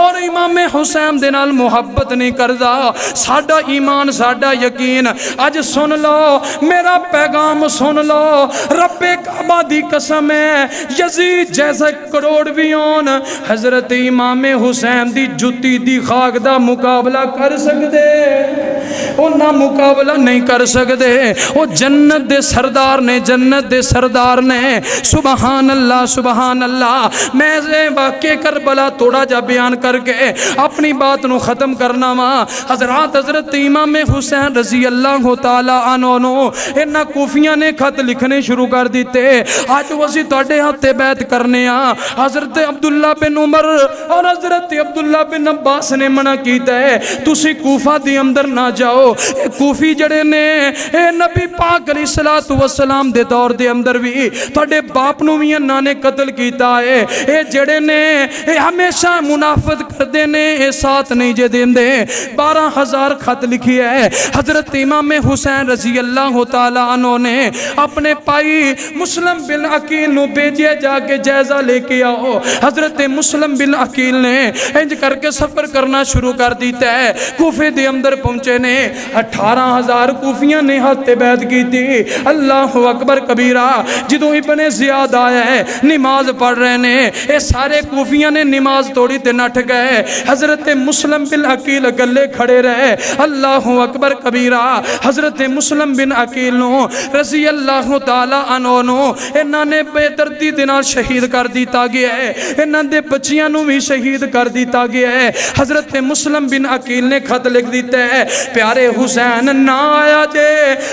اور امام حسین دے نال محبت نہیں کردا، ساڈا ایمان ساڈا یقین اج سن لو، میرا پیغام سن لو، رب کعبہ دی قسم ہے یزید جیسا کروڑ بھی ہون حضرت امام حسین دی جتی دی خاک دا مقابلہ کر سکدے، وہ نہ مقابلہ نہیں کر سکدے، وہ جنت دے سردار نے، جنت دے سردار نے۔ سبحان اللہ سبحان اللہ۔ میں واقعے کربلا تھوڑا جا بیان کر کے اپنی بات نو ختم کرنا وا۔ حضرت امام حسین رضی اللہ تعالی عنہ نو انہاں کوفیاں نے خط لکھنے شروع کر دیتے۔ آج وسی تواڈے ہاتھ بیعت کرنے آ۔ حضرت عبداللہ بن عمر اور حضرت عبداللہ بن عباس نے منع کیتا ہے تسی کوفہ دی اندر نہ جاؤ۔ کوفی جڑے نے اے نبی پاک علیہ الصلوۃ والسلام دے دور دے اندر بھی تواڈے باپ نو بھی انہاں نے قتل کیتا ہے۔ اے جڑے نے اے ہمیشہ منافقت کردے نے، اے ساتھ نہیں جے دیندے۔ 12,000 خط لکھی ہے حضرت امام حسین رضی اللہ تعالی عنہ نے اپنے پائی مسلم بن عقیل نو بھیجے جا کے جائزہ لے کے آؤ۔ حضرت مسلم بن عقیل نے انج کر کے سفر کرنا شروع کر دیتا ہے۔ کوفے دے اندر پہنچے نے 18,000 کوفیاں نے ہاتھ بیعت کی تھی۔ اللہ اکبر کبیرہ۔ جدوں ابن زیاد آیا ہے نماز پڑھ رہے نے، اے سارے کوفیاں نے نماز توڑی تے نٹھ گئے۔ حضرت مسلم بن عقیل گلے کھڑے رہے۔ اللہ اکبر کبیرہ۔ حضرت مسلم بن عقیل نو رضی اللہ تعالی عنہ نو انہاں نے بے ترتیب نال شہید کر دیتا گیا ہے۔ انہاں دے بچیاں نو بھی شہید کر دیتا گیا ہے۔ حضرت مسلم بن عقیل نے خط لکھ دیتا ہے پیارے حسین نہ آیا جے،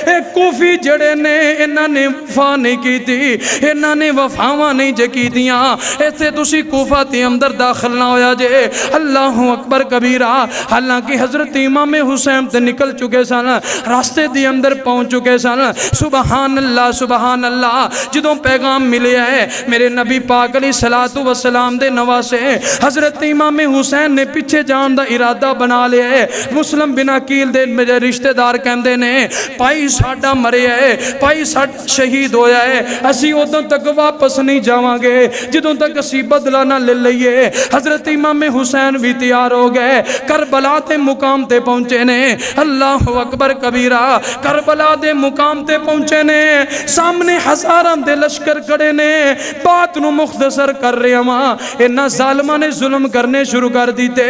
اے کوفی جڑے نے انہاں نے وفا نہیں کی تھی، انہاں نے وفاواں نہیں جے کی دیاں، ایسے تسی کوفہ تے اندر داخل نہ ہویا جے۔ اللہ اکبر کبیرہ۔ حالانکہ حضرت امام حسین تے نکل چکے سن، راستے دی اندر پہنچ چکے سن۔ سبحان اللہ سبحان اللہ۔ جدوں پیغام ملے ہے میرے نبی پاک علیہ الصلوۃ والسلام دے نواسے حضرت امام حسین نے پیچھے جان دا ارادہ بنا لیا ہے۔ مسلم بن عقیل دے میرے رشتہ دار کہندے نے پائی ساڈا مریا ہے، پائی ساڈا شہید ہویا ہے، اسی ادوں تک واپس نہیں جاواں گے جدوں تک اسی بدلہ نہ لے لئیے۔ حضرت امام حسین بھی تیار ہو گئے، کربلا تے مقام تے پہنچے نے۔ اللہ اکبر کبیرہ۔ کربلا دے مقام تے پہنچے نے، سامنے ہزاراں دے لشکر کھڑے نے۔ بات نو مختصر کر رہے ہاں، انہاں ظالماں نے ظلم کرنے شروع کر دیتے،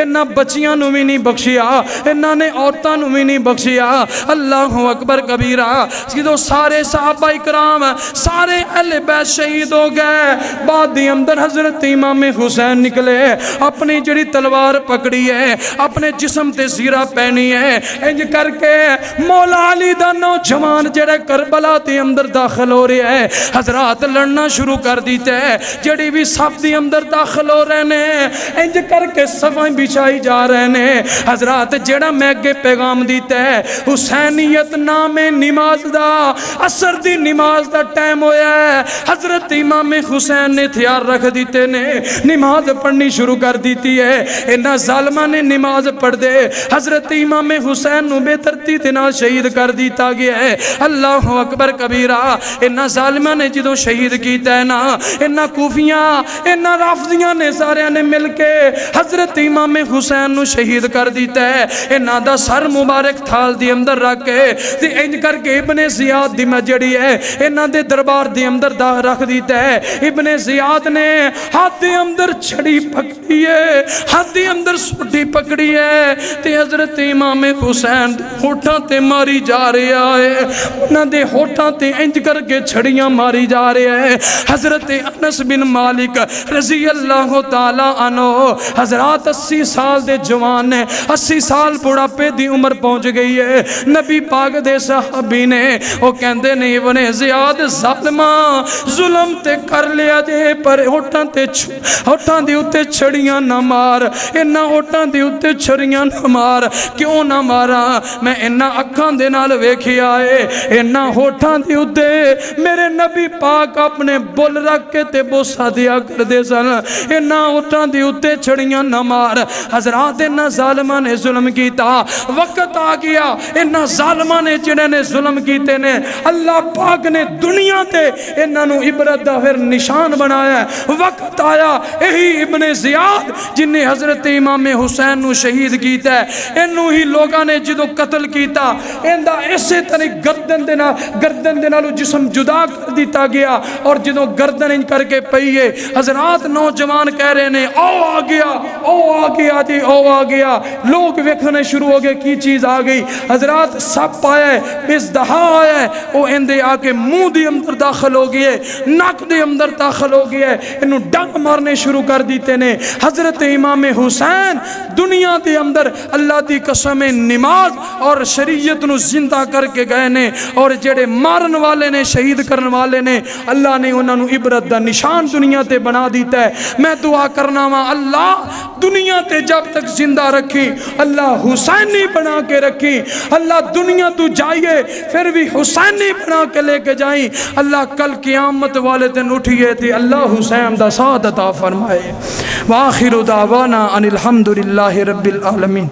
انہاں بچیاں نو بھی نہیں بخشیا، انہاں نے عورتاں نو بھی نہیں بخشیا۔ اللہ اکبر کبیرہ۔ جدوں سارے صحابہ اکرام سارے اہل بیت شہید ہو گئے، بعد دی اندر حضرت امام حسین نکلے، اپنی جڑی تلوار پکڑی ہے، اپنے جسم تے زیرہ پہنی ہے، انج کر کے مولا علی دا نوجوان جڑے کربلا تے اندر داخل ہو رہے ہیں، حضرات لڑنا شروع کر دیتے ہیں۔ جڑی بھی صف دی اندر داخل ہو رہے نے، انج کر کے صفیں بچھائی جا رہے نے۔ حضرات جڑا میں اگے پیغام دیتا ہے حسینیت نام نماز دا، عصر دی نماز دا ٹائم ہویا ہے، حضرت امام حسین نے ہتھیار رکھ دیتے نے، نماز پڑھنی شروع کر دیتی ہے۔ انہاں ظالماں نے نماز پڑھ دے، حضرت امام حسین نو بے ترتیب نال شہید کر دیتا گیا ہے۔ اللہ اکبر کبیرہ۔ انہاں ظالماں نے جدوں شہید کیتا ہے نا، انہاں کوفیاں انہاں رافضیاں نے سارے نے مل کے حضرت امام حسین نو شہید کر دیتا ہے۔ انہاں دا سر مبارک تھال دی اندر رکھ کے تے انج کر کے ابن زیاد دی جڑی ہے انہاں دے دربار دی اندر رکھ دیتا ہے۔ ابن زیاد نے ہاتھ دے اندر چھڑی پکڑی ہے، ہاتھ دے اندر سوٹی پکڑی ہے تے حضرت امام حسین ہوٹھاں تے ماری جا رہا ہے، انہاں دے ہوٹھاں تے انج کر کے چھڑیاں ماری جا رہے ہیں۔ حضرت انس بن مالک رضی اللہ تعالی عنہ حضرات 80 سال دے جوان نے، 80 سال بڑھاپے دی عمر پہنچ گئی ہے۔ نبی پاک دے صحابی نے وہ کہندے نے ابن زیاد ظالماں ظلم تے کر لیا جے، پر ہوٹاں دے اوتے چھڑیاں نہ مار، انہاں ہوٹاں دے اوتے چھڑیاں نہ مار۔ کیوں نہ مارا؟ میں انہاں اکھاں دے نال ویکھیا ہے، انہاں ہوٹاں دے اوتے میرے نبی پاک اپنے بول رکھ کے تے بوسا دیا کر دے سن، انہاں ہوٹاں دے اوتے چھڑیاں نہ مار۔ حضرات انہاں ظالماں نے ظلم کیتا، وقت آ گیا انہاں ظالماں نے جنہاں نے ظلم کیتے نے، اللہ پاک نے دنیا تے انہاں نو عبرت دا پھر نشان بنایا ہے۔ وقت آیا یہی ابن زیاد جن نے حضرت امام حسین نو شہید کیتا ہے، انہوں ہی لوگاں نے جدو قتل کیتا، اندہ اسی طرح گردن دے نالو جسم جدا کر دیتا گیا، اور جدو گردن ان کر کے پئیے حضرات نوجوان کہہ رہے نے او آ گیا، او آ گیا جی، او آ گیا۔ لوگ ویکھنے شروع ہو گئے کی چیز آ گئی، حضرات سپ آیا ہے، بزدہا آیا ہے، وہ اندے آ کے منہ دی اندر داخل ہو گئے، ناک دے اندر داخل ہو گئے، انہوں ڈنگ ڈنگ مارنے شروع کر دیتے نے۔ حضرت امام حسین دنیا دے اندر اللہ دی قسم نماز اور شریعت نو زندہ کر کے گئے نے، اور جڑے مارن والے نے، شہید کرن والے نے، اللہ نے انہاں نو عبرت دا نشان دنیا تے بنا دیتا ہے۔ میں دعا کرنا وا اللہ دنیا تے جب تک زندہ رکھی، اللہ حسینی بنا کے رکھی، اللہ دنیا تو جائیے پھر بھی حسینی بنا کے لے کے جائیں، اللہ کل قیامت والے دن اٹھئے تھے اللہ حسین دا ساتھ عطا فرمائے۔ وآخر دعوانا ان الحمدللہ رب العالمین۔